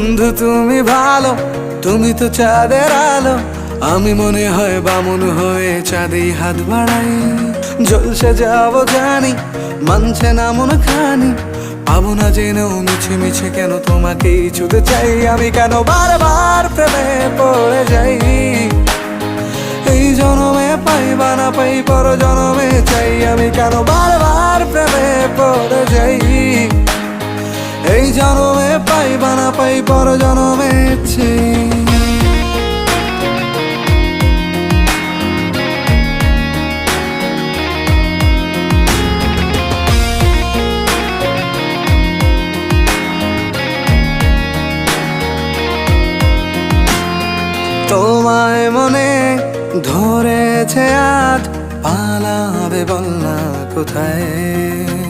বন্ধু তুমি ভালো, তুমি তো চাঁদের আলো। আমি মনে হয় বামুন হয়ে চাঁদে হাত বাড়াই। জলসে যাব জানি, মানছে না মন খানি। পাবো না জেনেও মিছে মিছে কেন তোমাকেই ছুতে চাই। আমি কেন বারবার প্রেমে পড়ে যাই। এই জনমে পাই বা না পাই, পর জনমে চাই। আমি কেন বারবার প্রেমে পড়ে যাই। এই জনমে পাই বা না পাই, পর জনমে চাই। তোমায় মনে ধরেছে আজ, পালাবে বল না কোথায়।